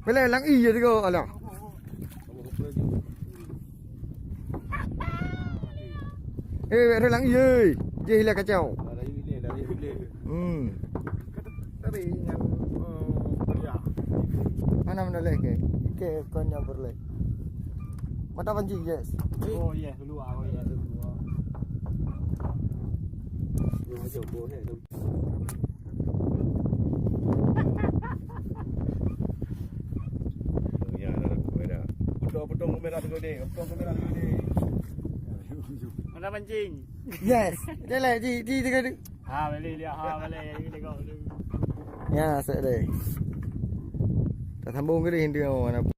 Boleh lang iya tu kau alah. Ada lang iya. Dia hilang kacau. Tapi yang Mana leh ke? Ke kon yang berleh. Mata pancing yes. oh iya keluar oh iya keluar. Potong kamera tu ni. Potong kamera tu ni. Mana mancing? Yes. Dia lah di dekat. Ha boleh lihat ha boleh ini tengok. Ya, saya deh. Tak sambung ke dia mana